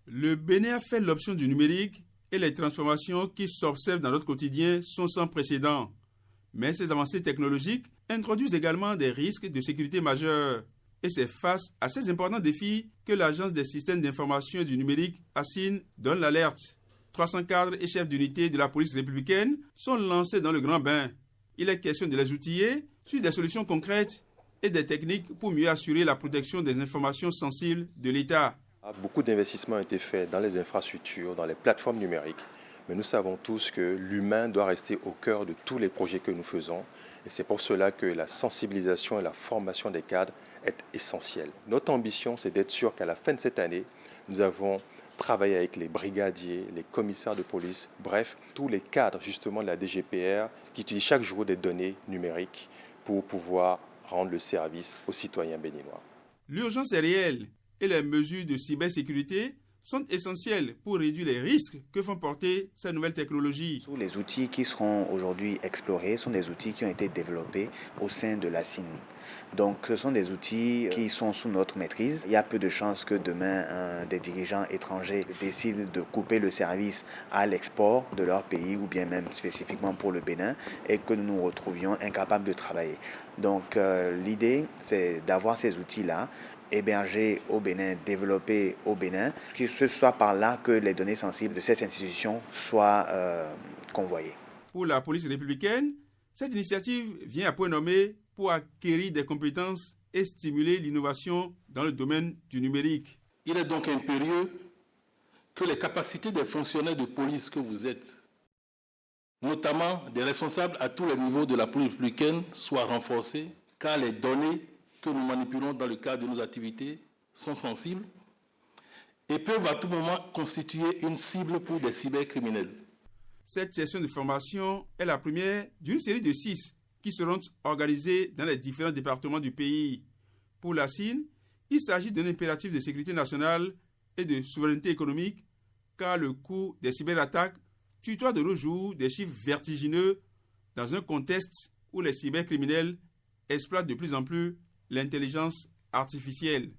Le Bénin a fait l'option du numérique et les transformations qui s'observent dans notre quotidien sont sans précédent. Mais ces avancées technologiques introduisent également des risques de sécurité majeurs. Et c'est face à ces importants défis que l'Agence des systèmes d'information et du numérique, ASIN, donne l'alerte. 300 cadres et chefs d'unité de la police républicaine sont lancés dans le grand bain. Il est question de les outiller sur des solutions concrètes et des techniques pour mieux assurer la protection des informations sensibles de l'État. Beaucoup d'investissements ont été faits dans les infrastructures, dans les plateformes numériques, mais nous savons tous que l'humain doit rester au cœur de tous les projets que nous faisons. Et c'est pour cela que la sensibilisation et la formation des cadres est essentielle. Notre ambition, c'est d'être sûr qu'à la fin de cette année, nous avons travaillé avec les brigadiers, les commissaires de police, bref, tous les cadres justement de la DGPR qui utilisent chaque jour des données numériques pour pouvoir rendre le service aux citoyens béninois. L'urgence est réelle et les mesures de cybersécurité sont essentielles pour réduire les risques que font porter ces nouvelles technologies. Tous les outils qui seront aujourd'hui explorés sont des outils qui ont été développés au sein de l'ASIN. Donc ce sont des outils qui sont sous notre maîtrise. Il y a peu de chances que demain des dirigeants étrangers décident de couper le service à l'export de leur pays ou bien même spécifiquement pour le Bénin et que nous nous retrouvions incapables de travailler. Donc l'idée c'est d'avoir ces outils-là hébergés au Bénin, développés au Bénin, que ce soit par là que les données sensibles de cette institution soient convoyées. Pour la police républicaine, cette initiative vient à point nommé pour acquérir des compétences et stimuler l'innovation dans le domaine du numérique. Il est donc impérieux que les capacités des fonctionnaires de police que vous êtes, notamment des responsables à tous les niveaux de la police républicaine, soient renforcées, car les données que nous manipulons dans le cadre de nos activités sont sensibles et peuvent à tout moment constituer une cible pour des cybercriminels. Cette session de formation est la première d'une série de 6 qui seront organisées dans les différents départements du pays. Pour la CIN, il s'agit d'un impératif de sécurité nationale et de souveraineté économique, car le coût des cyberattaques tutoie de nos jours des chiffres vertigineux dans un contexte où les cybercriminels exploitent de plus en plus l'intelligence artificielle.